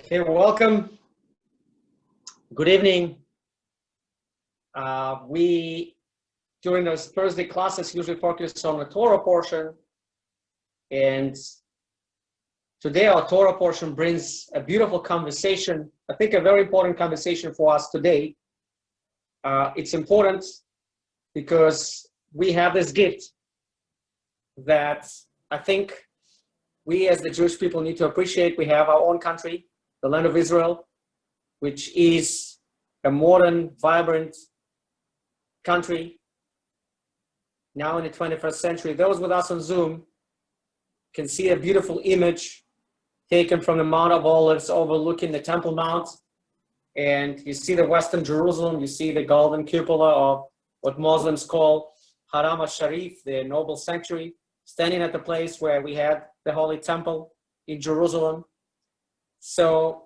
Okay, welcome. Good evening. We, during those Thursday classes, usually focus on the Torah portion. And today our Torah portion brings a beautiful conversation. I think a very important conversation for us today. It's important because we have this gift that I think we as the Jewish people need to appreciate. We have our own country, the land of Israel, which is a modern, vibrant country now in the 21st century. Those with us on Zoom can see a beautiful image taken from the Mount of Olives overlooking the Temple Mount. And you see the Western Jerusalem, you see the golden cupola of what Muslims call Haram al-Sharif, the noble sanctuary, standing at the place where we had the Holy Temple in Jerusalem. So,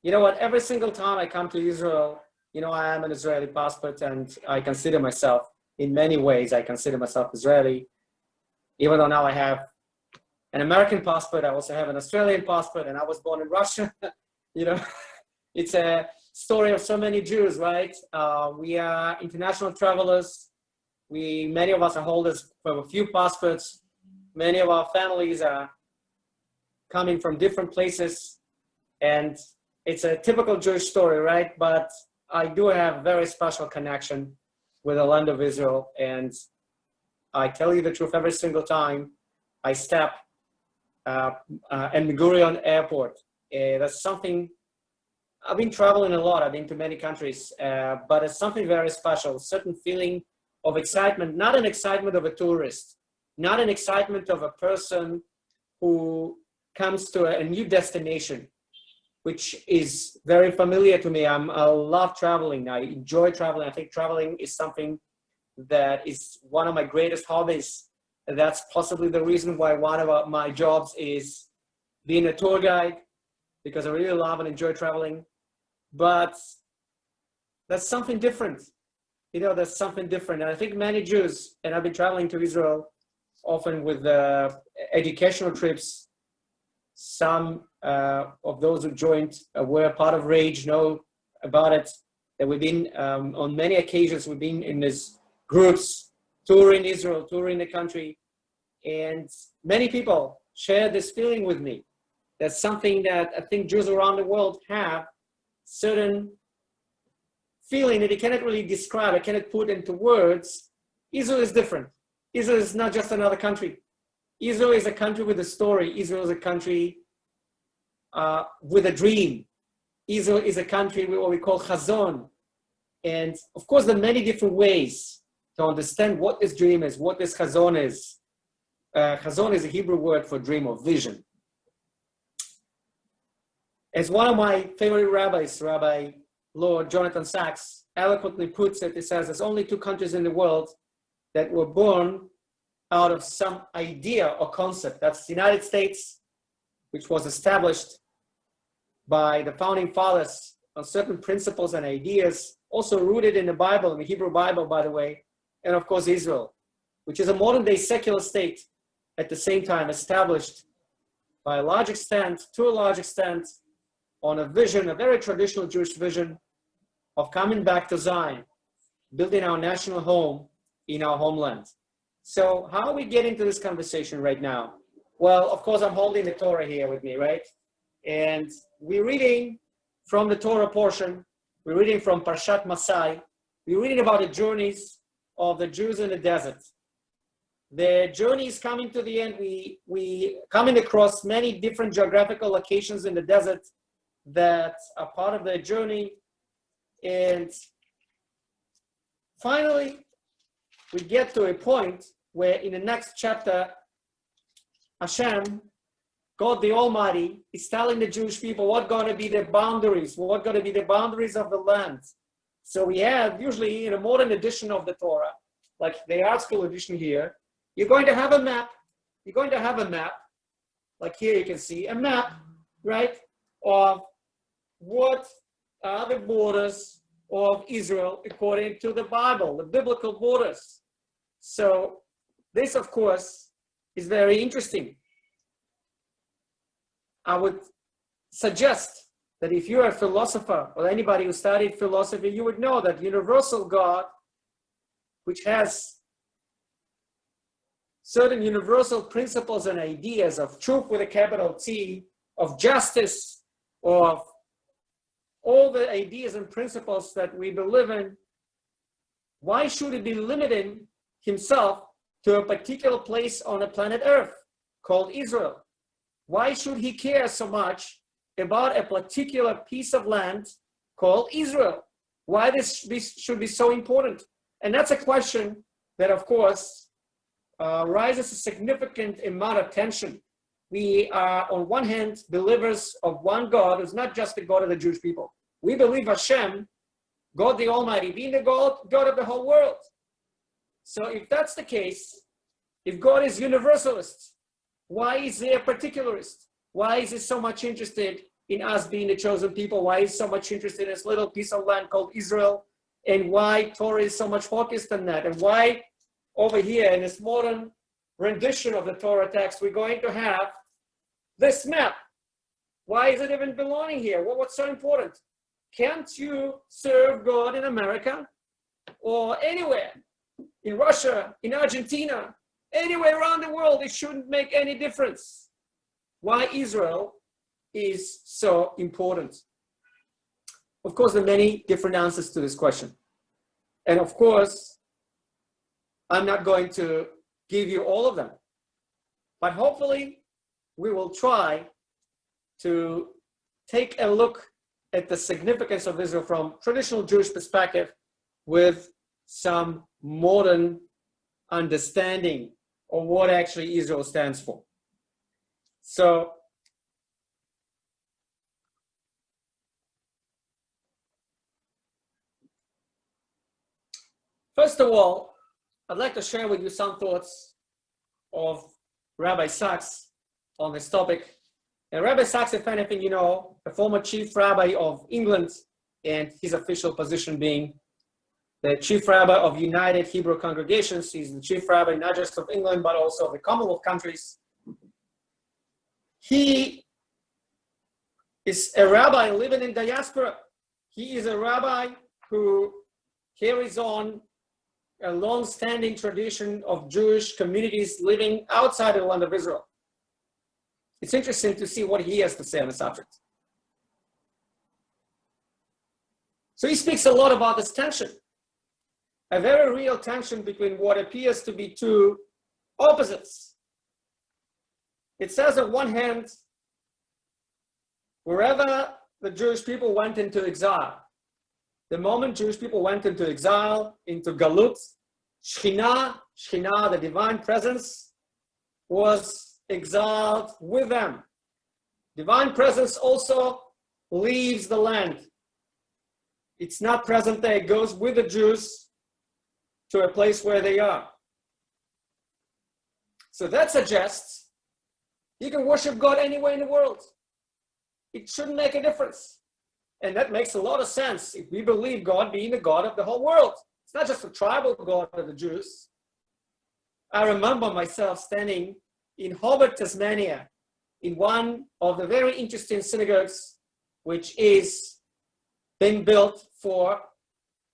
you know what, every single time I come to Israel, you know, I am an Israeli passport and I consider myself, in many ways, I consider myself Israeli. Even though now I have an American passport, I also have an Australian passport, and I was born in Russia. You know, it's a story of so many Jews, right? We are international travelers. Many of us are holders of a few passports. Many of our families are coming from different places, and it's a typical Jewish story, right? But I do have a very special connection with the land of Israel, and I tell you the truth, every single time I step at Ben Gurion Airport, that's something. I've been traveling a lot. I've been to many countries, but it's something very special, a certain feeling of excitement, not an excitement of a tourist, not an excitement of a person who comes to a new destination, which is very familiar to me. I love traveling. I enjoy traveling. I think traveling is something that is one of my greatest hobbies. And that's possibly the reason why one of my jobs is being a tour guide, because I really love and enjoy traveling. But that's something different. You know, that's something different. And I think many Jews, and I've been traveling to Israel often with educational trips. Some of those who joined were part of Rage, know about it, that we've been, on many occasions, we've been in these groups, touring Israel, touring the country. And many people share this feeling with me. That's something that I think Jews around the world have, certain feeling that they cannot really describe, I cannot put into words. Israel is different. Israel is not just another country. Israel is a country with a story. Israel is a country with a dream. Israel is a country with what we call chazon. And of course, there are many different ways to understand what this dream is, what this chazon is. Chazon is a Hebrew word for dream or vision. As one of my favorite rabbis, Rabbi Lord Jonathan Sachs, eloquently puts it, he says, there's only two countries in the world that were born out of some idea or concept. That's the United States, which was established by the founding fathers on certain principles and ideas, also rooted in the Bible, in the Hebrew Bible, by the way, and of course Israel, which is a modern day secular state, at the same time established by a large extent, to a large extent, on a vision, a very traditional Jewish vision of coming back to Zion, building our national home in our homeland. So how are we getting to this conversation right now? Well, of course, I'm holding the Torah here with me, right? And we're reading from the Torah portion. We're reading from Parshat Masai. We're reading about the journeys of the Jews in the desert. The journey is coming to the end. We coming across many different geographical locations in the desert that are part of their journey. And finally, we get to a point where in the next chapter, Hashem, God the Almighty, is telling the Jewish people what going to be the boundaries, what going to be the boundaries of the land. So we have, usually in a modern edition of the Torah, like the art school edition here, you're going to have a map. You're going to have a map, like here you can see a map, right, of what are the borders of Israel according to the Bible, the biblical borders. So this, of course, is very interesting. I would suggest that if you're a philosopher or anybody who studied philosophy, you would know that universal God, which has certain universal principles and ideas of truth with a capital T, of justice, of all the ideas and principles that we believe in, why should he be limiting himself to a particular place on the planet Earth called Israel? Why should he care so much about a particular piece of land called Israel? Why this should be so important? And that's a question that, of course, raises a significant amount of tension. We are, on one hand, believers of one God who's not just the God of the Jewish people. We believe Hashem, God the Almighty, being the God of the whole world. So if that's the case, if God is universalist, why is he a particularist? Why is he so much interested in us being the chosen people? Why is he so much interested in this little piece of land called Israel? And why Torah is so much focused on that? And why over here in this modern rendition of the Torah text, we're going to have this map? Why is it even belonging here? What's so important? Can't you serve God in America or anywhere, in Russia, in Argentina, anywhere around the world? It shouldn't make any difference. Why Israel is so important? Of course, there are many different answers to this question. And of course, I'm not going to give you all of them. But hopefully, we will try to take a look at the significance of Israel from traditional Jewish perspective with some modern understanding of what actually Israel stands for. So, first of all, I'd like to share with you some thoughts of Rabbi Sachs on this topic. And Rabbi Sachs, if anything, you know, a former chief rabbi of England, and his official position being the chief rabbi of United Hebrew Congregations. He's the chief rabbi not just of England, but also of the Commonwealth countries. He is a rabbi living in diaspora. He is a rabbi who carries on a long-standing tradition of Jewish communities living outside the land of Israel. It's interesting to see what he has to say on the subject. So he speaks a lot about this tension, a very real tension between what appears to be two opposites. It says on one hand, wherever the Jewish people went into exile, the moment Jewish people went into exile, into Galut, Shekhinah, the divine presence, was exiled with them. Divine presence also leaves the land. It's not present there. It goes with the Jews to a place where they are. So that suggests you can worship God anywhere in the world. It shouldn't make a difference. And that makes a lot of sense if we believe God being the God of the whole world. It's not just a tribal God of the Jews. I remember myself standing in Hobart, Tasmania, in one of the very interesting synagogues, which is being built for,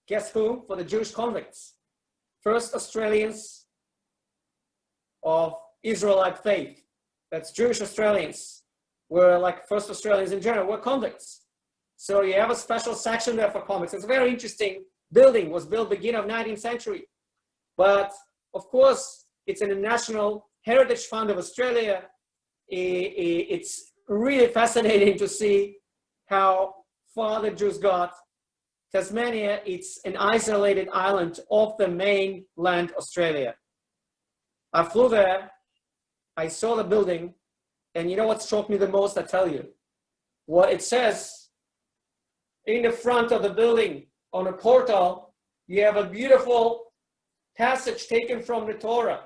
guess whom? For the Jewish convicts. First Australians of Israelite faith. That's Jewish Australians. Were like first Australians in general, were convicts. So you have a special section there for convicts. It's a very interesting building. It was built beginning of 19th century. But of course, it's in the National Heritage Fund of Australia. It's really fascinating to see how far the Jews got. Tasmania, it's an isolated island off the mainland Australia. I flew there, I saw the building, and you know what struck me the most, I tell you? What it says in the front of the building on a portal, you have a beautiful passage taken from the Torah.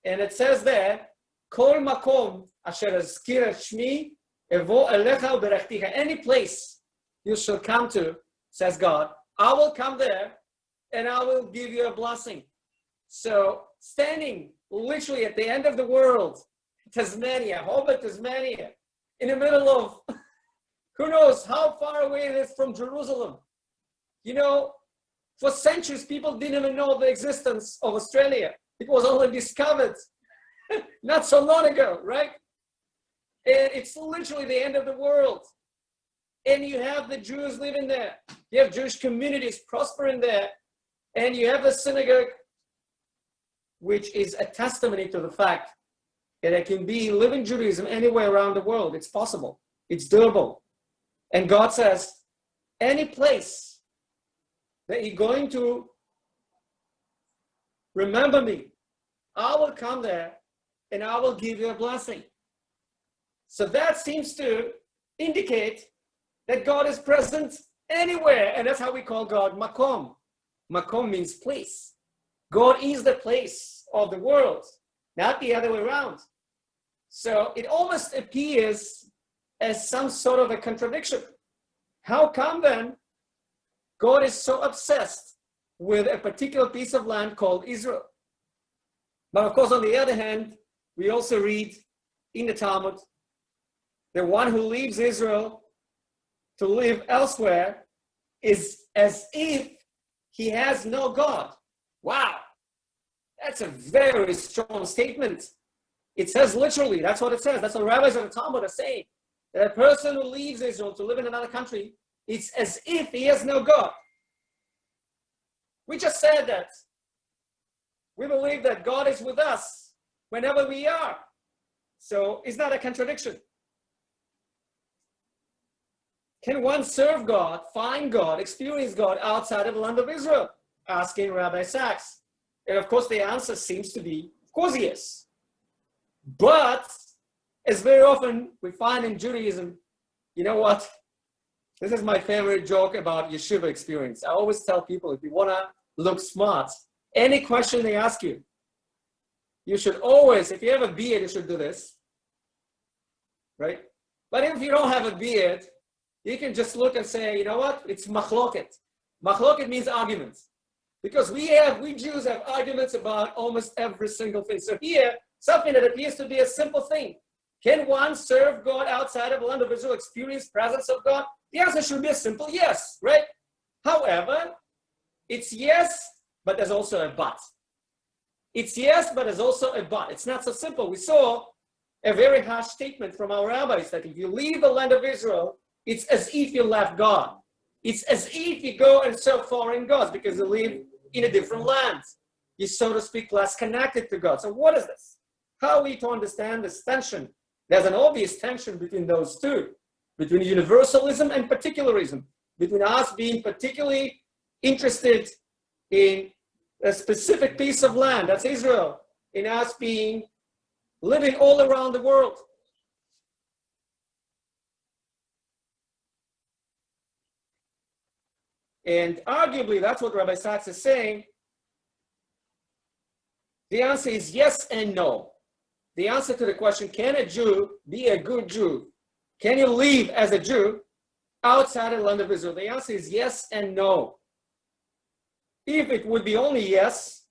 And it says there, Kol makom asher azkir shmi evo elecha uberachticha. Any place you shall come to, says God, I will come there and I will give you a blessing. So standing literally at the end of the world, Tasmania, Hobart, Tasmania, in the middle of Who knows how far away it is from Jerusalem? You know, for centuries, people didn't even know the existence of Australia. It was only discovered not so long ago, right? And it's literally the end of the world. And you have the Jews living there. You have Jewish communities prospering there. And you have a synagogue, which is a testimony to the fact that there can be living Judaism anywhere around the world. It's possible. It's doable. And God says, any place that you're going to remember me, I will come there and I will give you a blessing. So that seems to indicate that God is present anywhere. And that's how we call God Makom. Makom means place. God is the place of the world, not the other way around. So it almost appears as some sort of a contradiction. How come then God is so obsessed with a particular piece of land called Israel? But of course, on the other hand, we also read in the Talmud, the one who leaves Israel to live elsewhere is as if he has no God. Wow, that's a very strong statement. It says literally, that's what it says. That's what rabbis of the Talmud are saying. That a person who leaves Israel to live in another country, it's as if he has no God. We just said that. We believe that God is with us whenever we are. So it's not a contradiction. Can one serve God, find God, experience God outside of the land of Israel? Asking Rabbi Sachs. And of course the answer seems to be, of course yes. But, as very often we find in Judaism, you know what? This is my favorite joke about yeshiva experience. I always tell people, if you want to look smart, any question they ask you, you should always, if you have a beard, you should do this, right? But if you don't have a beard, you can just look and say, you know what? It's machloket. Machloket means arguments. Because we Jews have arguments about almost every single thing. So here, something that appears to be a simple thing. Can one serve God outside of the land of Israel, experience presence of God? The answer should be a simple yes, right? However, it's yes, but there's also a but. It's yes, but there's also a but. It's not so simple. We saw a very harsh statement from our rabbis that if you leave the land of Israel, it's as if you left God. It's as if you go and serve foreign gods because you live in a different land. You're, so to speak, less connected to God. So what is this? How are we to understand this tension? There's an obvious tension between those two, between universalism and particularism, between us being particularly interested in a specific piece of land, that's Israel, in us being living all around the world. And arguably, that's what Rabbi Sachs is saying. The answer is yes and no. The answer to the question, can a Jew be a good Jew? Can you live as a Jew outside of the land of Israel? The answer is yes and no. If it would be only yes,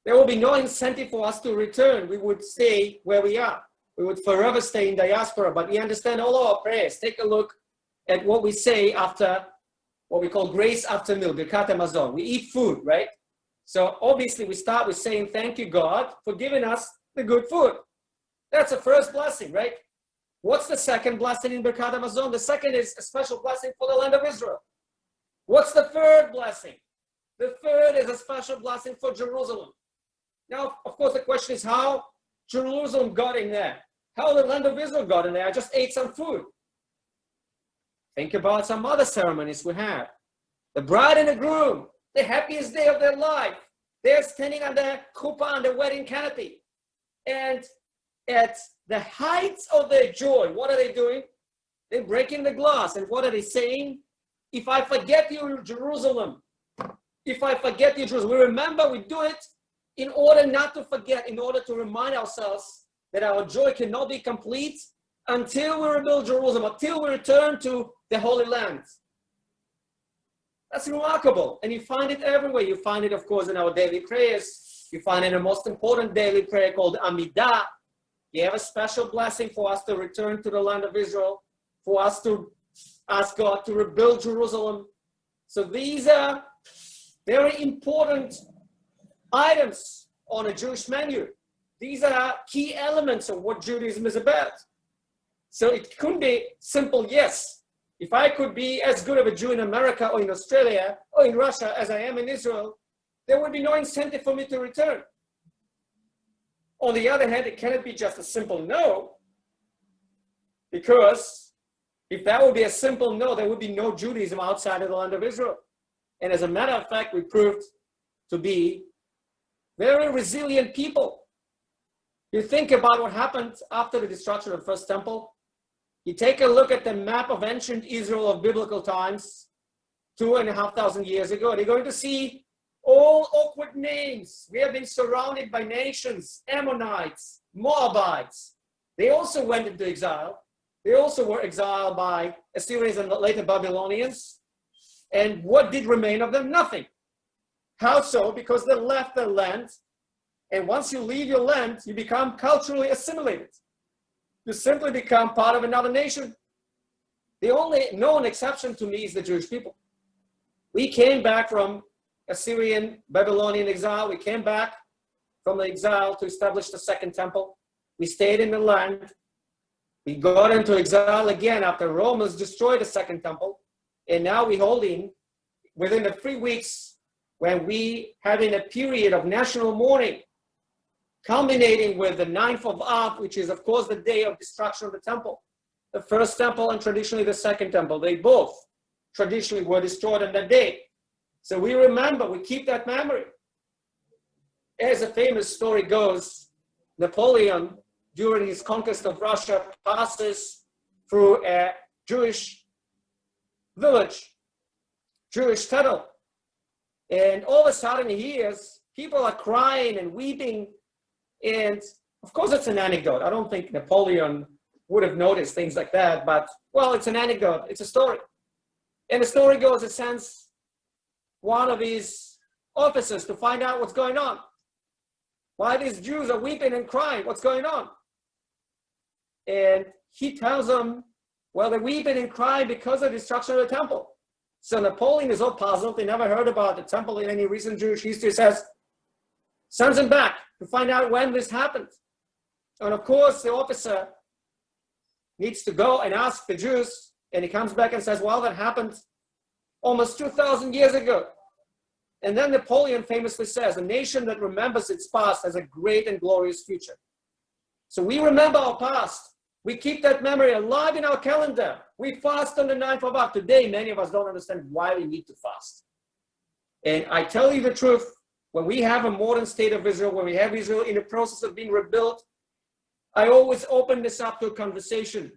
there will be no incentive for us to return. We would stay where we are. We would forever stay in diaspora, but we understand all our prayers. Take a look at what we say after what we call grace after meal, Birkat HaMazon. We eat food, right? So obviously we start with saying, thank you, God, for giving us the good food. That's the first blessing, right? What's the second blessing in Birkat HaMazon? The second is a special blessing for the land of Israel. What's the third blessing? The third is a special blessing for Jerusalem. Now, of course, the question is how Jerusalem got in there. How the land of Israel got in there. I just ate some food. Think about some other ceremonies we have. The bride and the groom, the happiest day of their life. They're standing on the chuppah, on the wedding canopy. And at the height of their joy, what are they doing? They're breaking the glass. And what are they saying? If I forget you, Jerusalem. If I forget you, Jerusalem. We remember, we do it in order not to forget, in order to remind ourselves that our joy cannot be complete until we rebuild Jerusalem, until we return to the Holy Land. That's remarkable. And you find it everywhere. You find it, of course, in our daily prayers. You find it in the most important daily prayer called Amidah. You have a special blessing for us to return to the land of Israel. for us to ask God to rebuild Jerusalem. So these are very important items on a Jewish menu. These are key elements of what Judaism is about. So it couldn't be simple yes. If I could be as good of a Jew in America or in Australia or in Russia as I am in Israel, there would be no incentive for me to return. On the other hand, it cannot be just a simple no, because if that would be a simple no, there would be no Judaism outside of the land of Israel. And as a matter of fact, we proved to be very resilient people. You think about what happened after the destruction of the first temple. You take a look at the map of ancient Israel of biblical times, 2,500 years ago, and you're going to see all awkward names. We have been surrounded by nations, Ammonites, Moabites. They also went into exile. They also were exiled by Assyrians and later Babylonians. And what did remain of them? Nothing. How so? Because they left their land. And once you leave your land, you become culturally assimilated. You simply become part of another nation. The only known exception to me is the Jewish people. We came back from Assyrian, Babylonian exile. We came back from the exile to establish the second temple. We stayed in the land. We got into exile again after Romans destroyed the second temple. And now we're holding, within the 3 weeks, when we having a period of national mourning, culminating with the 9th of Av, which is, of course, the day of destruction of the temple. The first temple and traditionally the second temple, they both traditionally were destroyed on that day. So we remember, we keep that memory. As a famous story goes, Napoleon, during his conquest of Russia, passes through a Jewish village, Jewish tunnel. And all of a sudden he hears people are crying and weeping. And of course, it's an anecdote. I don't think Napoleon would have noticed things like that, but well, it's an anecdote. It's a story. And the story goes, he sends one of his officers to find out what's going on. Why these Jews are weeping and crying? What's going on? And he tells them, well, they're weeping and crying because of the destruction of the temple. So Napoleon is all puzzled. They never heard about the temple in any recent Jewish history. Says, sends him back to find out when this happened. And of course, the officer needs to go and ask the Jews. And he comes back and says, well, that happened almost 2,000 years ago. And then Napoleon famously says, a nation that remembers its past has a great and glorious future. So we remember our past. We keep that memory alive in our calendar. We fast on the 9th of Av. Today, many of us don't understand why we need to fast. And I tell you the truth, when we have a modern state of Israel, when we have Israel in the process of being rebuilt, I always open this up to a conversation.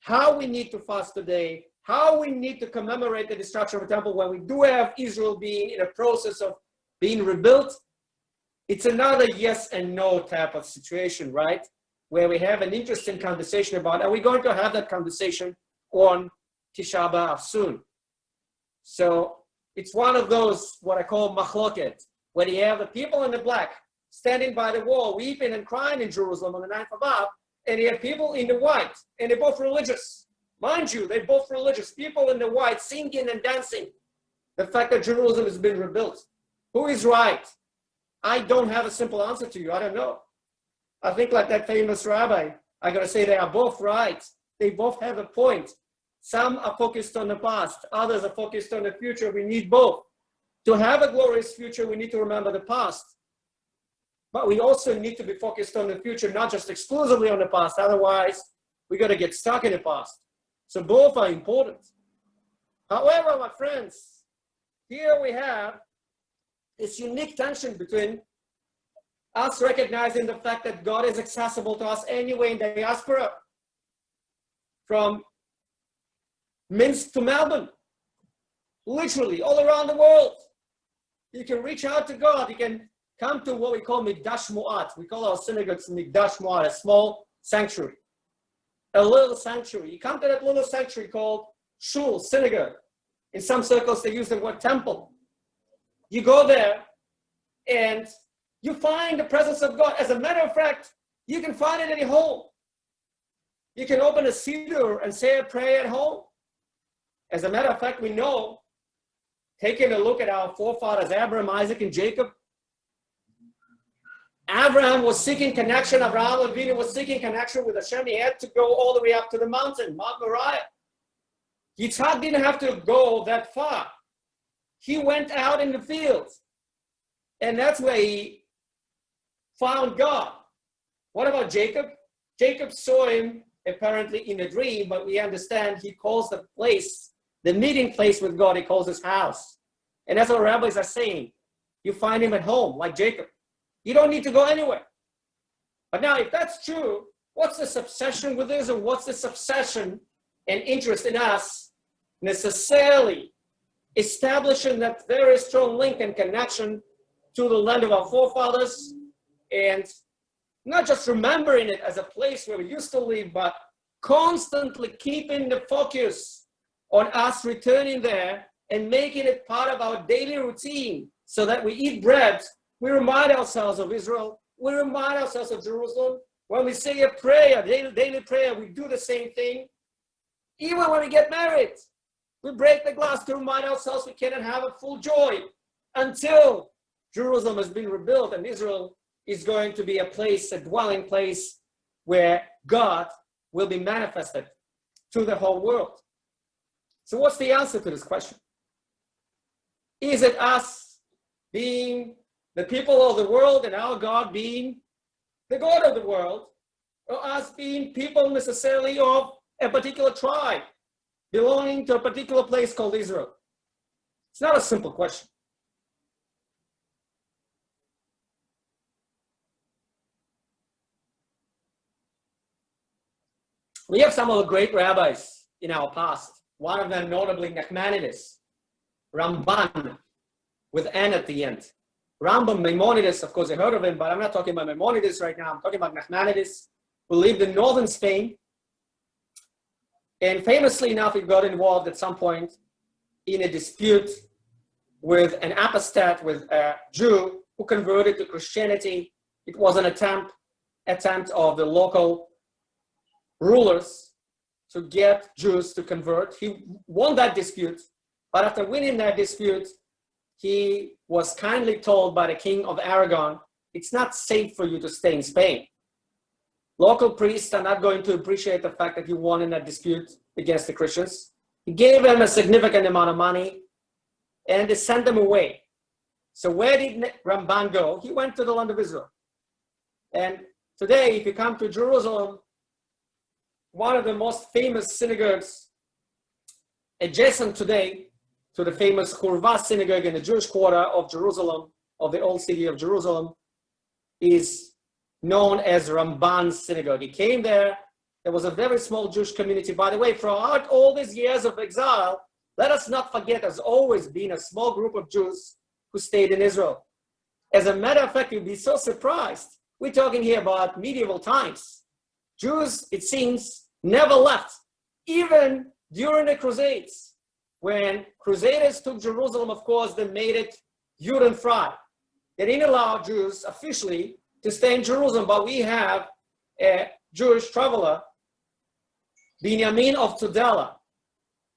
How we need to fast today, how we need to commemorate the destruction of the temple when we do have Israel being in a process of being rebuilt. It's another yes and no type of situation, right? Where we have an interesting conversation about, are we going to have that conversation on Tisha B'Av soon? So it's one of those, what I call machloket, when you have the people in the black standing by the wall, weeping and crying in Jerusalem on the 9th of Av, and you have people in the white, and they're both religious. Mind you, they're both religious. People in the white singing and dancing. The fact that Jerusalem has been rebuilt. Who is right? I don't have a simple answer to you. I don't know. I think like that famous rabbi, I got to say they are both right. They both have a point. Some are focused on the past. Others are focused on the future. We need both. To have a glorious future, we need to remember the past. But we also need to be focused on the future, not just exclusively on the past. Otherwise, we're going to get stuck in the past. So both are important. However, my friends, here we have this unique tension between us recognizing the fact that God is accessible to us anyway in the diaspora, from Minsk to Melbourne, literally all around the world. You can reach out to God. You can come to what we call Mikdash Mu'at. We call our synagogues Mikdash Mu'at, a small sanctuary, a little sanctuary. You come to that little sanctuary called shul, synagogue. In some circles, they use the word temple. You go there and you find the presence of God. As a matter of fact, you can find it in your home. You can open a siddur and say a prayer at home. As a matter of fact, we know, taking a look at our forefathers, Abraham, Isaac, and Jacob, Abraham was seeking connection. Abraham Avinu was seeking connection with Hashem. He had to go all the way up to the mountain, Mount Moriah. Yitzhak didn't have to go that far. He went out in the fields. And that's where he found God. What about Jacob? Jacob saw him apparently in a dream, but we understand he calls the place, the meeting place with God, he calls his house. And that's what rabbis are saying. You find him at home, like Jacob. You don't need to go anywhere. But now, if that's true, what's this obsession with Israel? What's this obsession and interest in us necessarily establishing that very strong link and connection to the land of our forefathers, and not just remembering it as a place where we used to live, but constantly keeping the focus on us returning there and making it part of our daily routine, so that we eat bread, we remind ourselves of Israel, we remind ourselves of Jerusalem. When we say a prayer, daily prayer, we do the same thing. Even when we get married, we break the glass to remind ourselves we cannot have a full joy until Jerusalem has been rebuilt and Israel is going to be a place, a dwelling place where God will be manifested to the whole world. So what's the answer to this question? Is it us being the people of the world and our God being the God of the world, or us being people necessarily of a particular tribe belonging to a particular place called Israel? It's not a simple question. We have some of the great rabbis in our past. One of them notably Nachmanides, Ramban, with N at the end. Rambam, Maimonides, of course, I heard of him, but I'm not talking about Maimonides right now. I'm talking about Nachmanides, who lived in northern Spain. And famously enough, he got involved at some point in a dispute with an apostate, with a Jew who converted to Christianity. It was an attempt of the local rulers to get Jews to convert. He won that dispute, but after winning that dispute, he was kindly told by the king of Aragon, it's not safe for you to stay in Spain. Local priests are not going to appreciate the fact that he won in that dispute against the Christians. He gave him a significant amount of money and they sent him away. So where did Ramban go? He went to the land of Israel. And today, if you come to Jerusalem, one of the most famous synagogues adjacent today to the famous Hurva synagogue in the Jewish quarter of Jerusalem, of the old city of Jerusalem, is known as Ramban's synagogue. He came there. There was a very small Jewish community. By the way, throughout all these years of exile, let us not forget there's always been a small group of Jews who stayed in Israel. As a matter of fact, you'd be so surprised. We're talking here about medieval times. Jews, it seems, never left, even during the Crusades. When Crusaders took Jerusalem, of course, they made it Judenfrei. They didn't allow Jews officially to stay in Jerusalem, but we have a Jewish traveler, Binyamin of Tudela,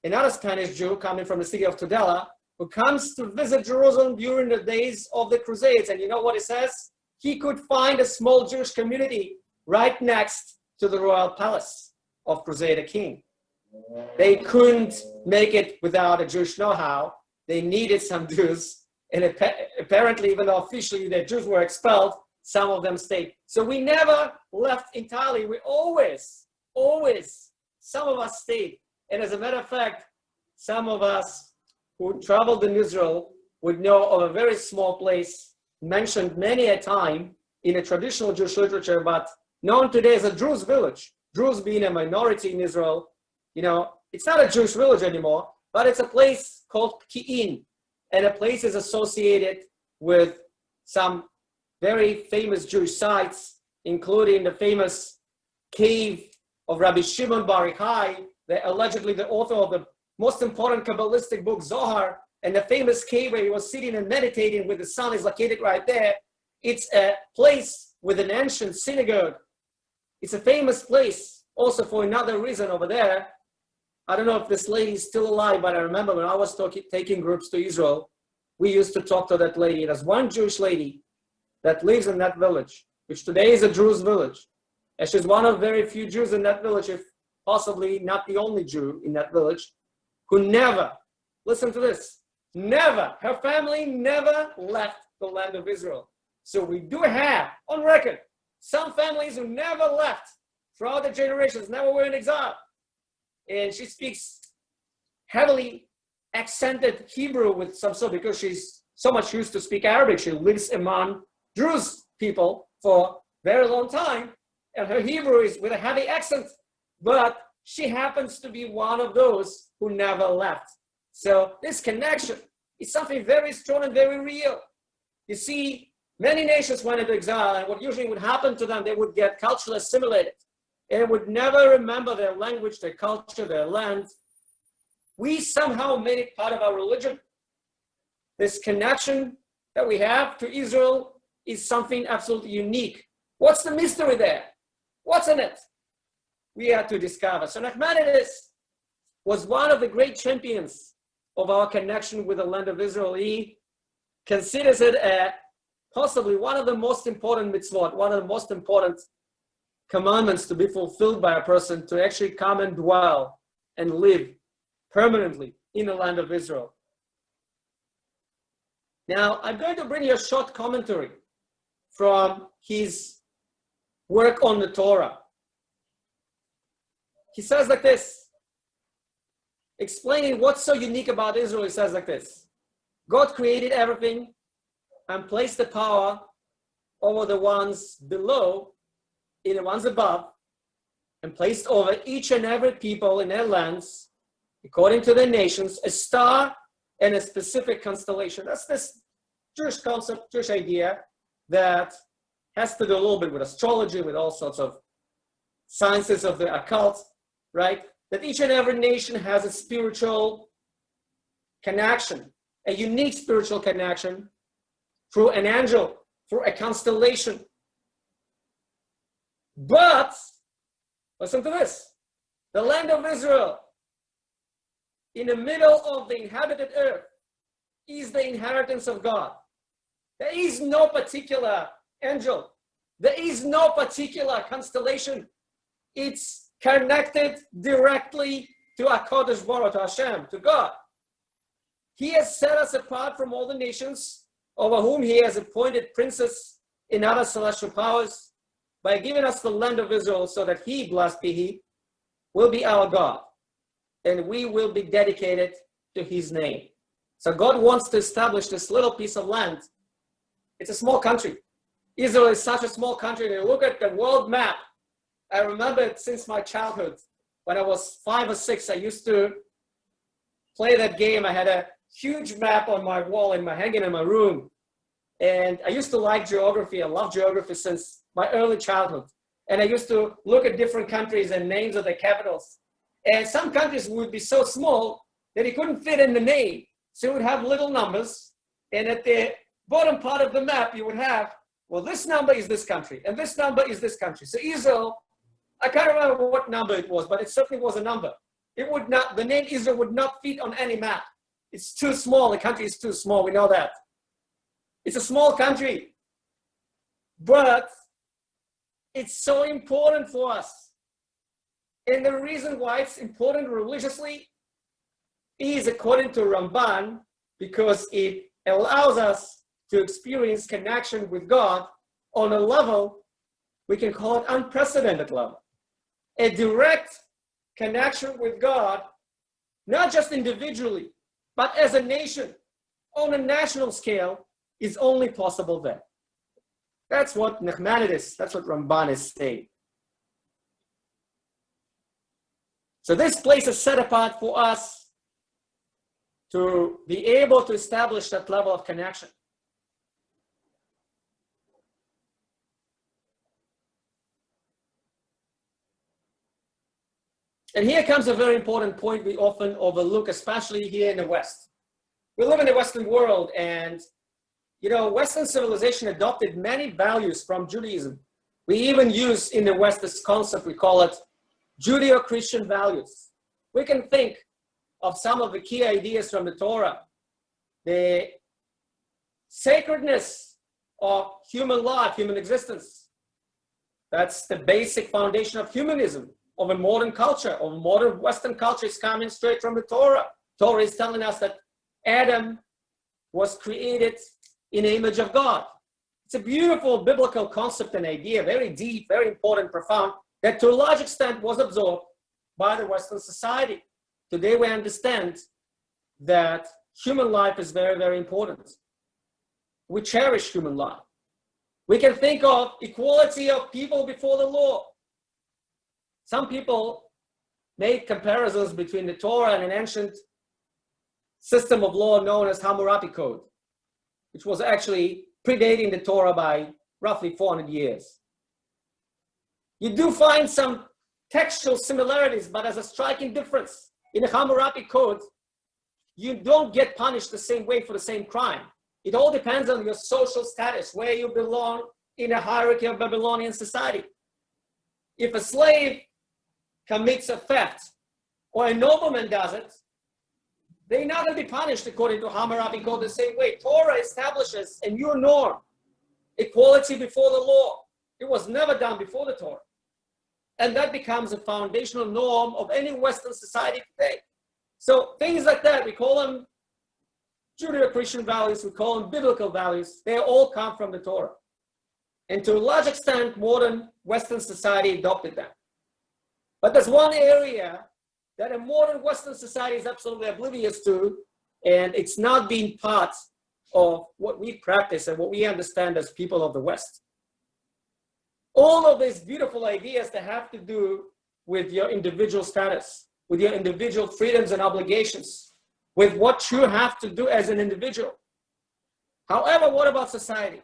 another Spanish Jew coming from the city of Tudela, who comes to visit Jerusalem during the days of the Crusades. And you know what he says? He could find a small Jewish community right next to the royal palace of Crusader King. They couldn't make it without a Jewish know-how. They needed some Jews. And apparently, even though officially the Jews were expelled, some of them stayed. So we never left entirely. We always, some of us stayed. And as a matter of fact, some of us who traveled in Israel would know of a very small place mentioned many a time in a traditional Jewish literature, but known today as a Druze village. Druze being a minority in Israel, you know, it's not a Jewish village anymore, but it's a place called Ki'in. And a place is associated with some very famous Jewish sites, including the famous cave of Rabbi Shimon Bar Yochai, allegedly the author of the most important Kabbalistic book, Zohar, and the famous cave where he was sitting and meditating with the sun is located right there. It's a place with an ancient synagogue. It's a famous place. also for another reason over there. I don't know if this lady is still alive, but I remember when I was taking groups to Israel, we used to talk to that lady. There's one Jewish lady that lives in that village, which today is a Druze village. And she's one of very few Jews in that village, if possibly not the only Jew in that village, who never, listen to this, never, her family never left the land of Israel. So we do have, on record, some families who never left throughout the generations, never were in exile. And she speaks heavily accented Hebrew with some sort, because she's so much used to speak Arabic. She lives among Druze people for a very long time, and her Hebrew is with a heavy accent, but she happens to be one of those who never left. So this connection is something very strong and very real. You see, many nations went into exile, and what usually would happen to them, they would get culturally assimilated and would never remember their language, their culture, their land. We somehow made it part of our religion. This connection that we have to Israel is something absolutely unique. What's the mystery there? What's in it? We had to discover. So Nachmanides was one of the great champions of our connection with the land of Israel. He considers it possibly one of the most important mitzvot, one of the most important commandments to be fulfilled by a person, to actually come and dwell and live permanently in the land of Israel. Now, I'm going to bring you a short commentary from his work on the Torah. He says like this, explaining what's so unique about Israel. He says like this: God created everything and placed the power over the ones below in the ones above, and placed over each and every people in their lands, according to their nations, a star and a specific constellation. That's this Jewish concept, Jewish idea that has to do a little bit with astrology, with all sorts of sciences of the occult, right? That each and every nation has a spiritual connection, a unique spiritual connection through an angel, through a constellation. But, listen to this, the land of Israel, in the middle of the inhabited earth, is the inheritance of God. There is no particular angel. There is no particular constellation. It's connected directly to HaKadosh Baruch Hu, to Hashem, to God. He has set us apart from all the nations over whom he has appointed princes in other celestial powers by giving us the land of Israel, so that he, blessed be he, will be our God, and we will be dedicated to his name. So God wants to establish this little piece of land. It's a small country. Israel is such a small country. They look at the world map. I remember it since my childhood. When I was 5 or 6, I used to play that game. I had a huge map on my wall hanging in my room. And I used to like geography. I love geography since my early childhood. And I used to look at different countries and names of their capitals. And some countries would be so small that it couldn't fit in the name. So it would have little numbers. And at the bottom part of the map, you would have, well, this number is this country, and this number is this country. So Israel, I can't remember what number it was, but it certainly was a number. It would not, the name Israel would not fit on any map. It's too small. The country is too small. We know that. It's a small country. But it's so important for us. And the reason why it's important religiously is, according to Ramban, because it allows us to experience connection with God on a level, we can call it unprecedented level. A direct connection with God, not just individually, but as a nation, on a national scale, is only possible there. That's what Nachmanides, that's what Ramban is saying. So this place is set apart for us to be able to establish that level of connection. And here comes a very important point we often overlook, especially here in the West. We live in the Western world, and Western civilization adopted many values from Judaism. We even use in the West this concept, we call it Judeo-Christian values. We can think of some of the key ideas from the Torah. The sacredness of human life, human existence. That's the basic foundation of humanism, of a modern culture, of a modern Western culture. Is coming straight from the Torah. Torah is telling us that Adam was created in the image of God. It's a beautiful biblical concept and idea, very deep, very important, profound, that to a large extent was absorbed by the Western society. Today we understand that human life is very, very important. We cherish human life. We can think of equality of people before the law. Some people made comparisons between the Torah and an ancient system of law known as Hammurabi Code, which was actually predating the Torah by roughly 400 years. You do find some textual similarities, but as a striking difference. In the Hammurabi Code, you don't get punished the same way for the same crime. It all depends on your social status, where you belong in a hierarchy of Babylonian society. If a slave commits a theft, or a nobleman does it, they're not going to be punished according to Hammurabi Code the same way. Torah establishes a new norm, equality before the law. It was never done before the Torah. And that becomes a foundational norm of any Western society today. So things like that, we call them Judeo-Christian values, we call them biblical values. They all come from the Torah. And to a large extent, modern Western society adopted them. But there's one area that a modern Western society is absolutely oblivious to, and it's not being part of what we practice and what we understand as people of the West. All of these beautiful ideas that have to do with your individual status, with your individual freedoms and obligations, with what you have to do as an individual. However, what about society?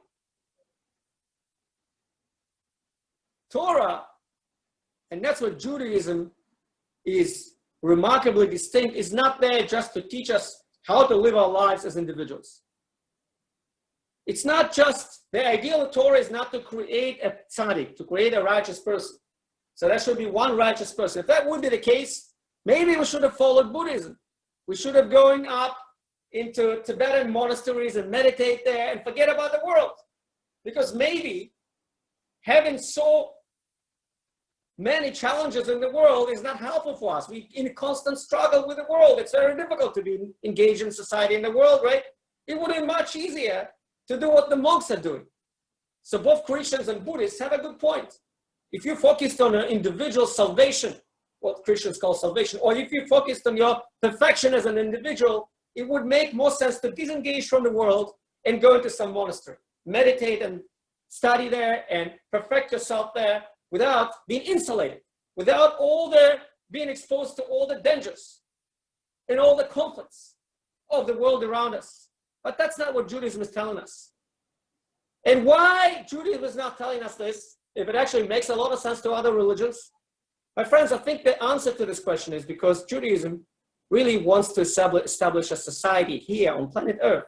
Torah, and that's what Judaism is remarkably distinct, is not there just to teach us how to live our lives as individuals. It's not just, the ideal of Torah is not to create a tzaddik, to create a righteous person. So there should be one righteous person. If that would be the case, maybe we should have followed Buddhism. We should have gone up into Tibetan monasteries and meditate there and forget about the world. Because maybe having so many challenges in the world is not helpful for us. We're in a constant struggle with the world. It's very difficult to be engaged in society in the world, right? It would be much easier to do what the monks are doing. So both Christians and Buddhists have a good point. If you focused on an individual salvation, what Christians call salvation, or if you focused on your perfection as an individual, it would make more sense to disengage from the world and go into some monastery, meditate and study there and perfect yourself there without being insulated, without being exposed to all the dangers and all the conflicts of the world around us. But that's not what Judaism is telling us. And why Judaism is not telling us this, if it actually makes a lot of sense to other religions? My friends, I think the answer to this question is because Judaism really wants to establish a society here on planet Earth,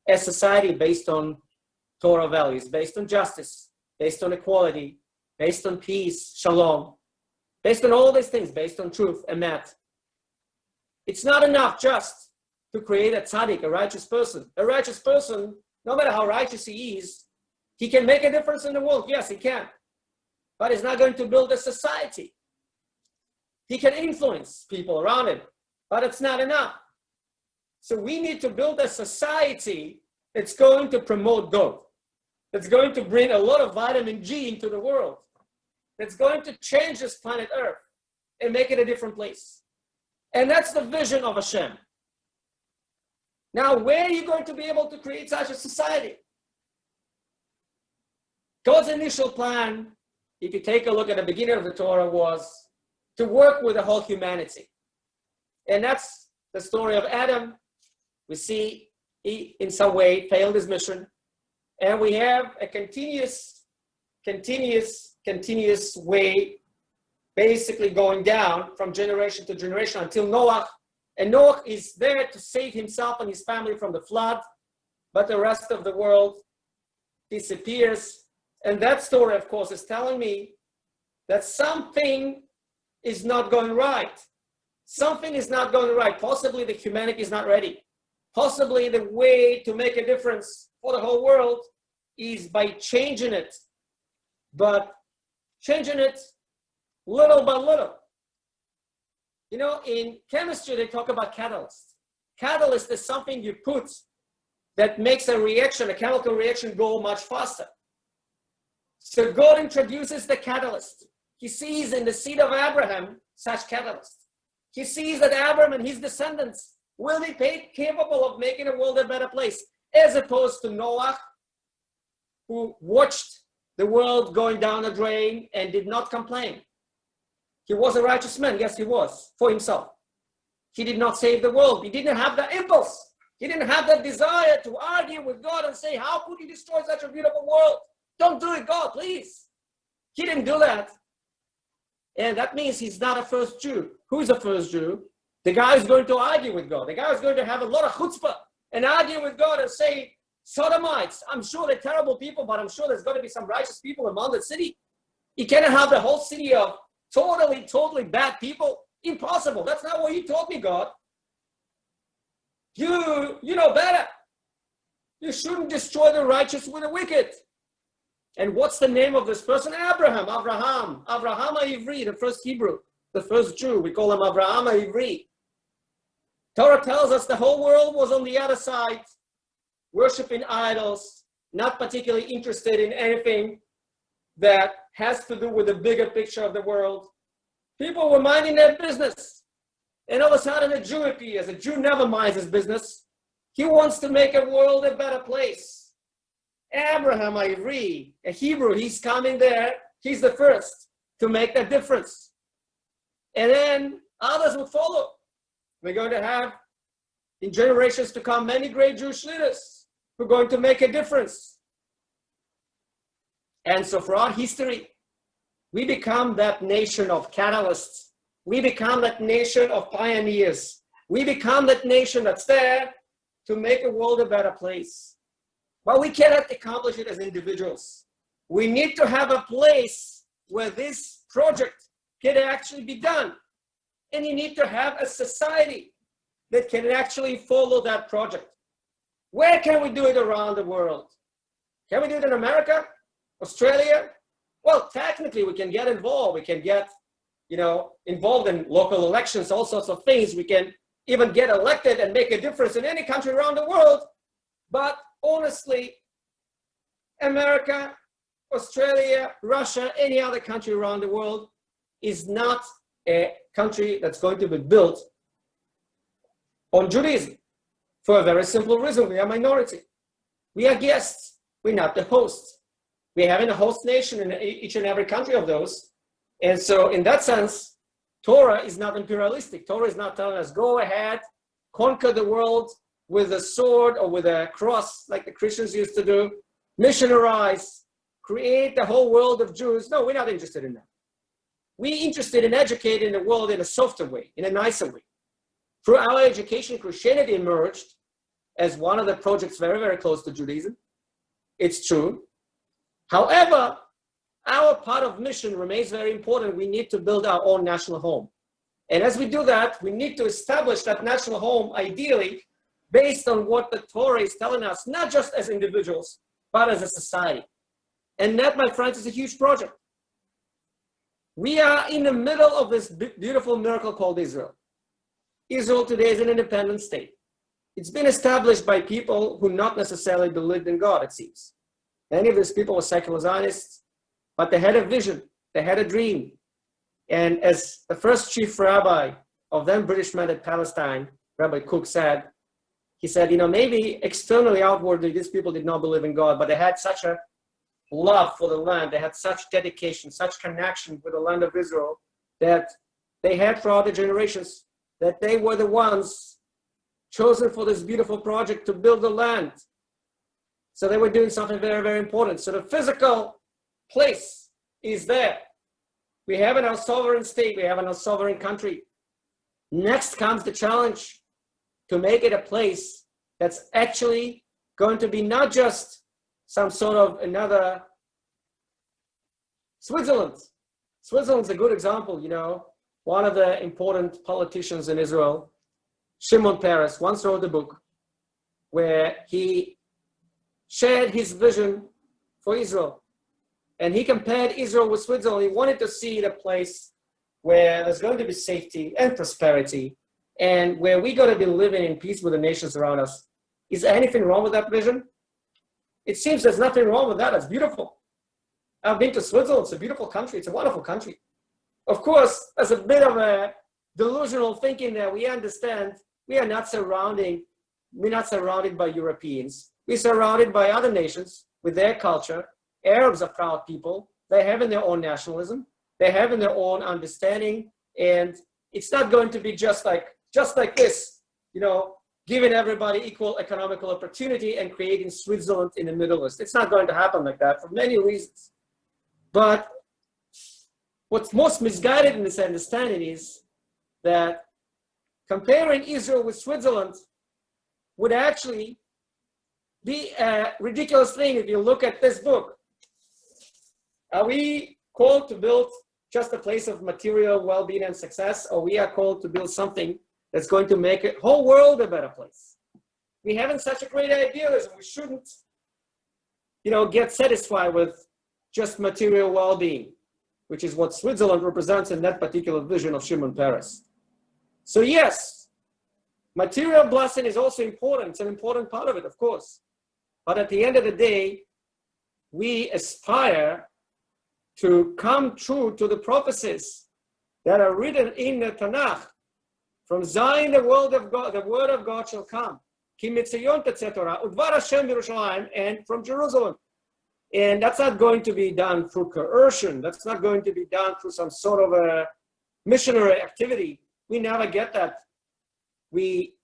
a society based on Torah values, based on justice, based on equality, based on peace, shalom, based on all these things, based on truth, emet. It's not enough just to create a tzaddik, a righteous person. A righteous person, no matter how righteous he is, he can make a difference in the world. Yes, he can. But he's not going to build a society. He can influence people around him, but it's not enough. So we need to build a society that's going to promote growth, that's going to bring a lot of vitamin G into the world, that's going to change this planet Earth and make it a different place. And that's the vision of Hashem. Now, where are you going to be able to create such a society? God's initial plan, if you take a look at the beginning of the Torah, was to work with the whole humanity. And that's the story of Adam. We see he, in some way, failed his mission. And we have a continuous way, basically going down from generation to generation until Noah. And Noah is there to save himself and his family from the flood, but the rest of the world disappears. And that story, of course, is telling me that something is not going right. Something is not going right. Possibly the humanity is not ready. Possibly the way to make a difference for the whole world is by changing it, but changing it little by little. You know, in chemistry, they talk about catalyst. Catalyst is something you put that makes a reaction, a chemical reaction, go much faster. So God introduces the catalyst. He sees in the seed of Abraham such catalyst. He sees that Abraham and his descendants will be capable of making the world a better place, as opposed to Noah, who watched the world going down the drain and did not complain. He was a righteous man, yes, he was, for himself. He did not save the world. He didn't have the impulse. He didn't have that desire to argue with God and say, how could he destroy such a beautiful world? Don't do it, God, please. He didn't do that. And that means he's not a first Jew. Who is a first Jew? The guy who's going to argue with God. The guy who's going to have a lot of chutzpah and argue with God and say, Sodomites, I'm sure they're terrible people, but I'm sure there's going to be some righteous people among the city. You cannot have the whole city of totally bad people. Impossible. That's not what you taught me, God. You know better. You shouldn't destroy the righteous with the wicked. And what's the name of this person? Abraham Ivri, the first Hebrew, the first Jew. We call him Abraham Ivri. Torah tells us the whole world was on the other side, worshiping idols, not particularly interested in anything that has to do with the bigger picture of the world. People were minding their business. And all of a sudden a Jew appears. A Jew never minds his business. He wants to make a world a better place. Abraham Ivri, a Hebrew, he's coming there. He's the first to make that difference. And then others would follow. We're going to have, in generations to come, many great Jewish leaders who are going to make a difference. And so throughout history, we become that nation of catalysts. We become that nation of pioneers. We become that nation that's there to make the world a better place. But we cannot accomplish it as individuals. We need to have a place where this project can actually be done. And you need to have a society that can actually follow that project. Where can we do it around the world? Can we do it in America? Australia? Well, technically we can get involved. We can get, involved in local elections, all sorts of things. We can even get elected and make a difference in any country around the world. But honestly, America, Australia, Russia, any other country around the world is not a country that's going to be built on Judaism. For a very simple reason, we are a minority. We are guests. We're not the hosts. We're having a host nation in each and every country of those. And so in that sense, Torah is not imperialistic. Torah is not telling us, go ahead, conquer the world with a sword or with a cross like the Christians used to do, missionarize, create the whole world of Jews. No, we're not interested in that. We're interested in educating the world in a softer way, in a nicer way. Through our education, Christianity emerged as one of the projects very, very close to Judaism. It's true. However, our part of mission remains very important. We need to build our own national home. And as we do that, we need to establish that national home, ideally, based on what the Torah is telling us, not just as individuals, but as a society. And that, my friends, is a huge project. We are in the middle of this beautiful miracle called Israel. Israel today is an independent state. It's been established by people who not necessarily believed in God, it seems. Many of these people were secular Zionists, but they had a vision, they had a dream. And as the first chief rabbi of then British Mandate Palestine, Rabbi Cook said, he said, maybe externally, outwardly, these people did not believe in God, but they had such a love for the land, they had such dedication, such connection with the land of Israel, that they had throughout the generations, that they were the ones chosen for this beautiful project to build the land. So they were doing something very, very important. So the physical place is there. We have our sovereign state, we have our sovereign country. Next comes the challenge to make it a place that's actually going to be not just some sort of another Switzerland. Switzerland's a good example, one of the important politicians in Israel, Shimon Peres, once wrote a book where he shared his vision for Israel. And he compared Israel with Switzerland. He wanted to see a place where there's going to be safety and prosperity, and where we're going to be living in peace with the nations around us. Is there anything wrong with that vision? It seems there's nothing wrong with that. It's beautiful. I've been to Switzerland. It's a beautiful country. It's a wonderful country. Of course, there's a bit of a delusional thinking that we understand we're not surrounded by Europeans. We're surrounded by other nations with their culture. Arabs are proud people. They have their own nationalism. They have their own understanding. And it's not going to be just like this, giving everybody equal economical opportunity and creating Switzerland in the Middle East. It's not going to happen like that for many reasons. But what's most misguided in this understanding is that comparing Israel with Switzerland would actually be a ridiculous thing if you look at this book. Are we called to build just a place of material well-being and success, or we are called to build something that's going to make the whole world a better place? We haven't such a great idealism. We shouldn't, get satisfied with just material well-being, which is what Switzerland represents in that particular vision of Shimon Peres. So yes, material blessing is also important. It's an important part of it, of course. But at the end of the day, we aspire to come true to the prophecies that are written in the Tanakh. From Zion, the word of God shall come. Ki mitzion tetzeh Torah, udvar Hashem Yerushalayim, and from Jerusalem. And that's not going to be done through coercion. That's not going to be done through some sort of a missionary activity. We never get that. We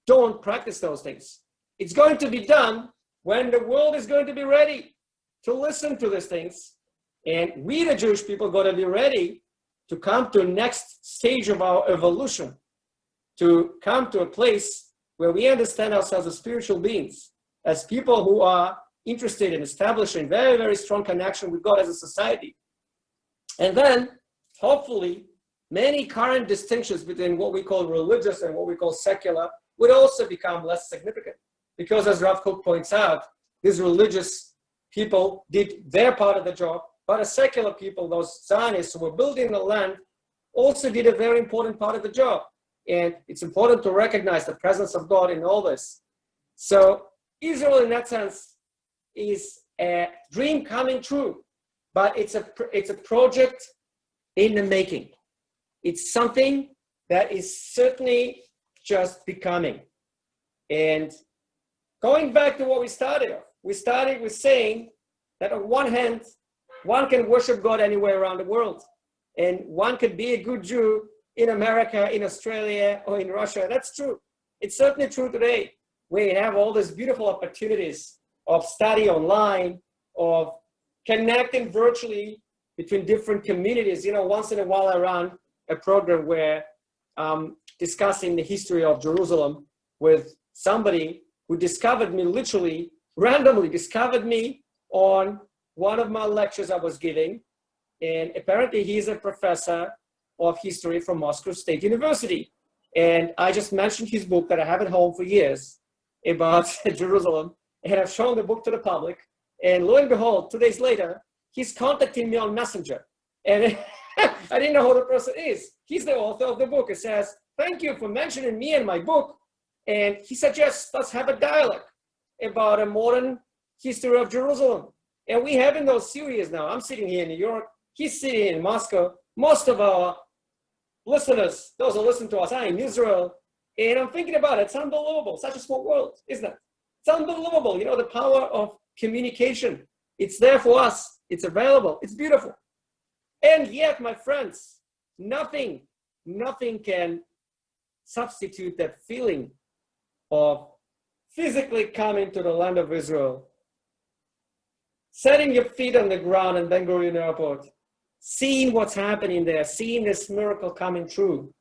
don't practice those things. It's going to be done when the world is going to be ready to listen to these things. And we, the Jewish people, got to be ready to come to the next stage of our evolution, to come to a place where we understand ourselves as spiritual beings, as people who are interested in establishing very, very strong connection with God as a society. And then, hopefully, many current distinctions between what we call religious and what we call secular would also become less significant. Because as Rav Kook points out, these religious people did their part of the job, but as secular people, those Zionists who were building the land, also did a very important part of the job. And it's important to recognize the presence of God in all this. So Israel, in that sense, is a dream coming true, but it's a project in the making. It's something that is certainly just becoming. And going back to what we started with saying that on one hand, one can worship God anywhere around the world. And one could be a good Jew in America, in Australia, or in Russia. That's true. It's certainly true today. We have all these beautiful opportunities of study online, of connecting virtually between different communities. Once in a while I run a program where discussing the history of Jerusalem with somebody who discovered me, literally, randomly discovered me on one of my lectures I was giving. And apparently he's a professor of history from Moscow State University. And I just mentioned his book that I have at home for years about Jerusalem. And I've shown the book to the public. And lo and behold, 2 days later, he's contacting me on Messenger. And I didn't know who the person is. He's the author of the book. It says, "Thank you for mentioning me and my book." And he suggests, let's have a dialogue about a modern history of Jerusalem. And we have in those series now. I'm sitting here in New York. He's sitting in Moscow. Most of our listeners, those who listen to us, are in Israel. And I'm thinking about it. It's unbelievable. Such a small world, isn't it? It's unbelievable. The power of communication. It's there for us. It's available. It's beautiful. And yet, my friends, nothing can substitute that feeling of physically coming to the land of Israel, setting your feet on the ground in Ben Gurion Airport, seeing what's happening there, seeing this miracle coming true,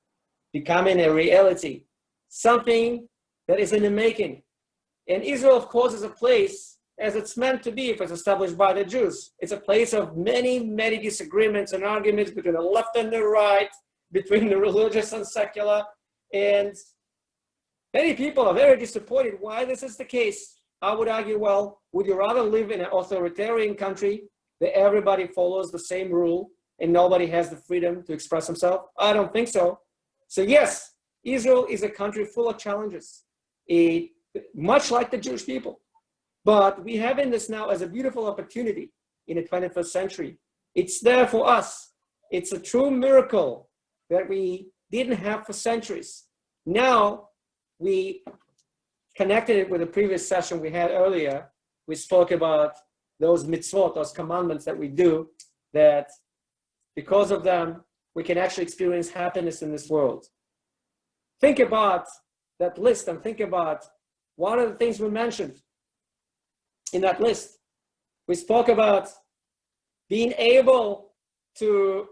becoming a reality, something that is in the making. And Israel, of course, is a place, as it's meant to be if it's established by the Jews. It's a place of many, many disagreements and arguments between the left and the right, between the religious and secular. And many people are very disappointed why this is the case. I would argue, well, would you rather live in an authoritarian country that everybody follows the same rule and nobody has the freedom to express himself? I don't think so. So yes, Israel is a country full of challenges, much like the Jewish people. But we have in this now as a beautiful opportunity in the 21st century. It's there for us. It's a true miracle that we didn't have for centuries. Now we connected it with the previous session we had earlier. We spoke about those mitzvot, those commandments that we do, that because of them, we can actually experience happiness in this world. Think about that list and think about what are the things we mentioned in that list. We spoke about being able to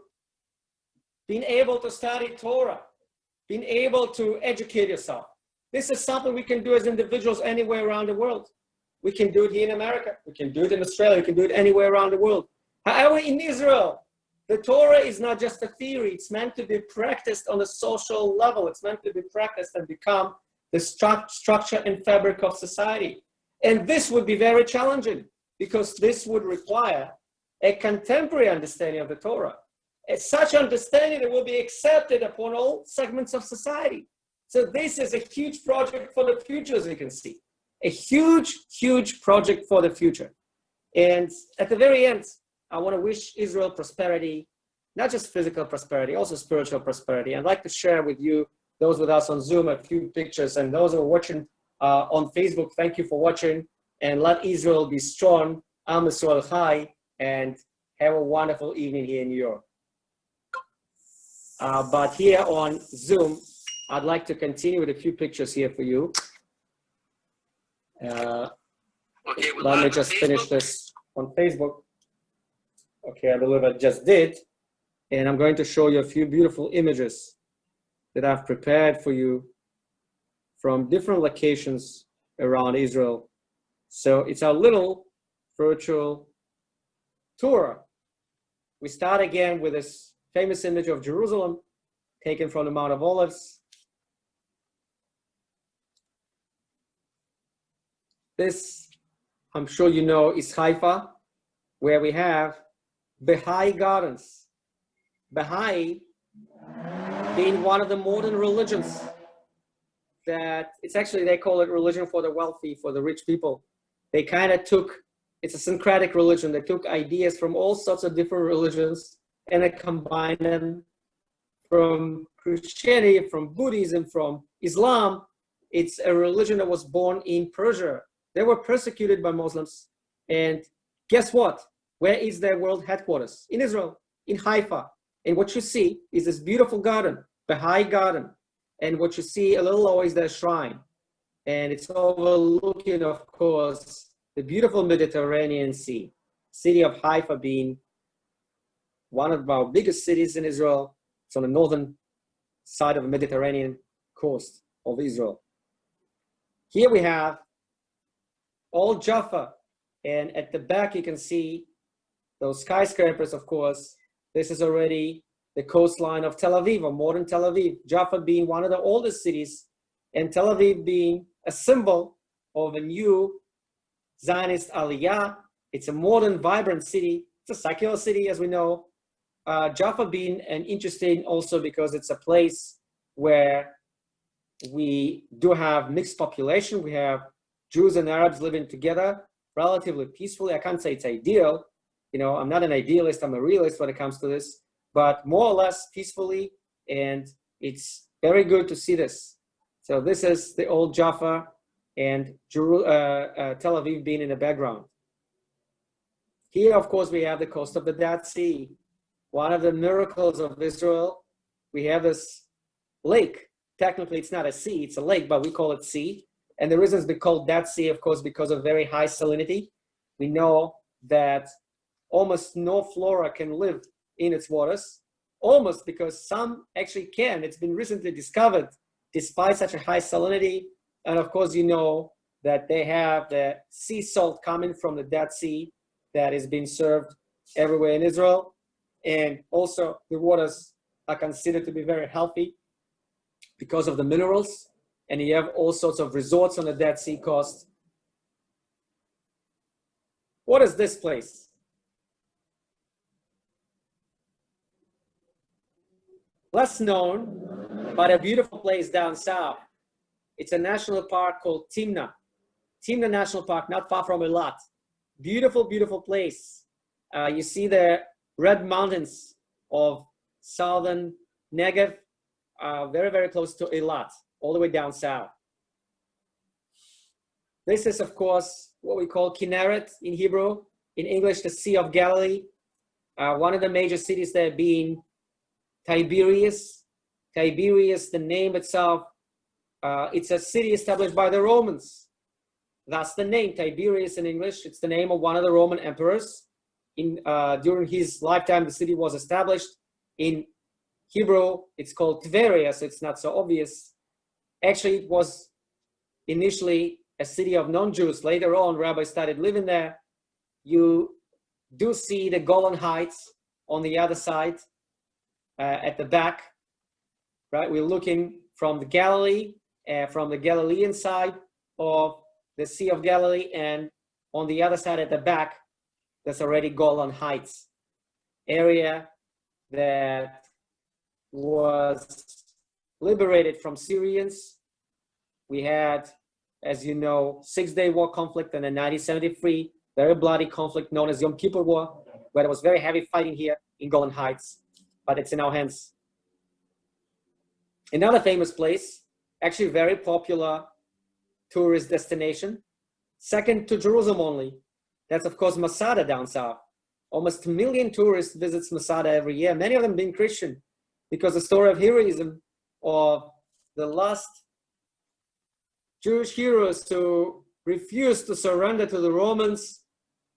study Torah, being able to educate yourself. This is something we can do as individuals anywhere around the world. We can do it here in America. We can do it in Australia. We can do it anywhere around the world. However, in Israel, the Torah is not just a theory. It's meant to be practiced on a social level. It's meant to be practiced and become the structure and fabric of society. And this would be very challenging because this would require a contemporary understanding of the Torah. Such understanding that will be accepted upon all segments of society. So this is a huge project for the future, as you can see. A huge, huge project for the future. And at the very end, I want to wish Israel prosperity, not just physical prosperity, also spiritual prosperity. I'd like to share with you, those with us on Zoom, a few pictures, and those who are watching on Facebook, thank you for watching, and let Israel be strong, Am Yisrael Chai, and have a wonderful evening here in New York. But here on Zoom, I'd like to continue with a few pictures here for you. Let me just finish this on Facebook. Okay, I believe I just did. And I'm going to show you a few beautiful images that I've prepared for you from different locations around Israel. So it's our little virtual tour. We start again with this famous image of Jerusalem taken from the Mount of Olives. This, I'm sure you know, is Haifa, where we have Baha'i gardens. Baha'i being one of the modern religions that it's actually, they call it religion for the wealthy, for the rich people. They kind of took, it's a syncretic religion. They took ideas from all sorts of different religions and they combined them from Christianity, from Buddhism, from Islam. It's a religion that was born in Persia. They were persecuted by Muslims. And guess what? Where is their world headquarters? In Israel, in Haifa. And what you see is this beautiful garden, Baha'i garden. And what you see a little lower is their shrine. And it's overlooking, of course, the beautiful Mediterranean Sea. City of Haifa being one of our biggest cities in Israel. It's on the northern side of the Mediterranean coast of Israel. Here we have Old Jaffa. And at the back, you can see those skyscrapers, of course. This is already the coastline of Tel Aviv, or modern Tel Aviv. Jaffa being one of the oldest cities, and Tel Aviv being a symbol of a new Zionist Aliyah. It's a modern, vibrant city. It's a secular city, as we know. Jaffa being an interesting also because it's a place where we do have mixed population. We have Jews and Arabs living together relatively peacefully. I can't say it's ideal. You know, I'm not an idealist, I'm a realist when it comes to this, but more or less peacefully, and it's very good to see this. So this is the old Jaffa and Tel Aviv being in the background. Here, of course, we have the coast of the Dead Sea. One of the miracles of Israel, we have this lake. Technically, it's not a sea, it's a lake, but we call it sea. And the reason it's been called Dead Sea, of course, because of very high salinity. We know that almost no flora can live in its waters, almost, because some actually can. It's been recently discovered despite such a high salinity. And of course, you know that they have the sea salt coming from the Dead Sea that is being served everywhere in Israel. And also the waters are considered to be very healthy because of the minerals, and you have all sorts of resorts on the Dead Sea coast. What is this place? Less known, but a beautiful place down south. It's a national park called Timna. Timna National Park, not far from Eilat. Beautiful, beautiful place. You see the red mountains of southern Negev, very, very close to Eilat, all the way down south. This is, of course, what we call Kinneret in Hebrew. In English, the Sea of Galilee. One of the major cities there being Tiberias. Tiberias, the name itself, it's a city established by the Romans. That's the name, Tiberias in English. It's the name of one of the Roman emperors. During his lifetime, the city was established. In Hebrew, it's called Tveria, so it's not so obvious. Actually, it was initially a city of non-Jews. Later on, Rabbi started living there. You do see the Golan Heights on the other side, at the back, right? We're looking from the Galilee, from the Galilean side of the Sea of Galilee, and on the other side at the back, there's already Golan Heights area that was liberated from Syrians. We had, as you know, 6-day war conflict, and in 1973, very bloody conflict known as Yom Kippur War, where there was very heavy fighting here in Golan Heights, but it's in our hands. Another famous place, actually very popular tourist destination, second to Jerusalem only. That's, of course, Masada down south. Almost 1 million tourists visits Masada every year, many of them being Christian, because the story of heroism of the last Jewish heroes who refused to surrender to the Romans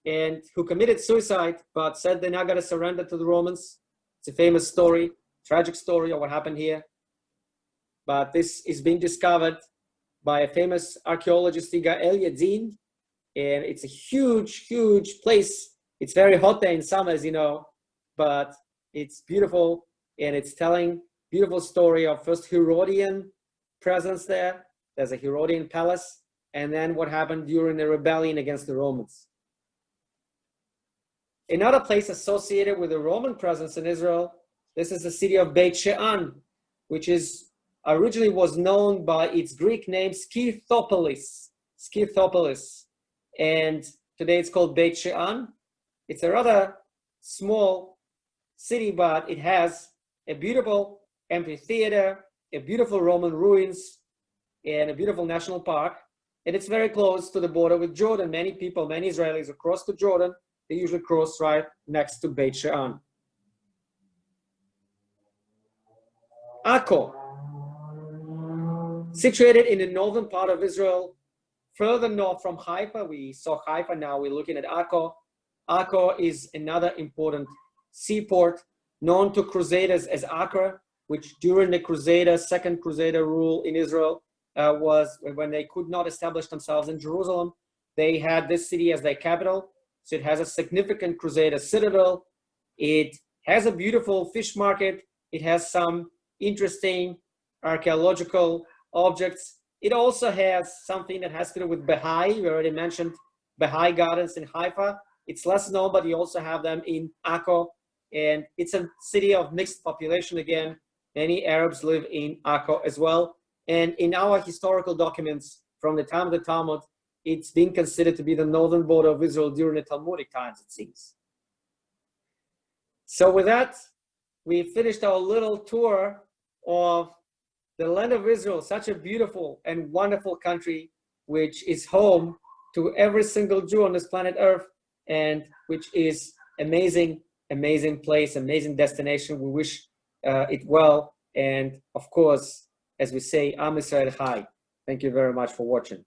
and who committed suicide, but said they're not going to surrender to the Romans. It's a famous story, tragic story of what happened here. But this is being discovered by a famous archaeologist, Yigael Yadin, and it's a huge, huge place. It's very hot there in summer, as you know, but it's beautiful, and it's telling beautiful story of first Herodian presence there. There's a Herodian palace, and then what happened during the rebellion against the Romans. Another place associated with the Roman presence in Israel, this is the city of Beit She'an, which is originally was known by its Greek name Scythopolis. Scythopolis. And today it's called Beit She'an. It's a rather small city, but it has a beautiful amphitheater, a beautiful Roman ruins, and a beautiful national park. And it's very close to the border with Jordan. Many people, many Israelis who cross to Jordan, they usually cross right next to Beit She'an. Akko, situated in the northern part of Israel, further north from Haifa. We saw Haifa, now we're looking at Akko. Akko is another important seaport known to crusaders as Acre, which during the Crusaders, Second Crusader rule in Israel, was when they could not establish themselves in Jerusalem. They had this city as their capital. So it has a significant Crusader citadel. It has a beautiful fish market. It has some interesting archaeological objects. It also has something that has to do with Baha'i. We already mentioned Baha'i gardens in Haifa. It's less known, but you also have them in Akko. And it's a city of mixed population again. Many Arabs live in Akko as well. And in our historical documents from the time of the Talmud, it's being considered to be the northern border of Israel during the Talmudic times, it seems. So with that, we finished our little tour of the land of Israel, such a beautiful and wonderful country, which is home to every single Jew on this planet Earth, and which is amazing, amazing place, amazing destination. We wish it well. And of course, as we say, Am Yisrael Chai. Thank you very much for watching.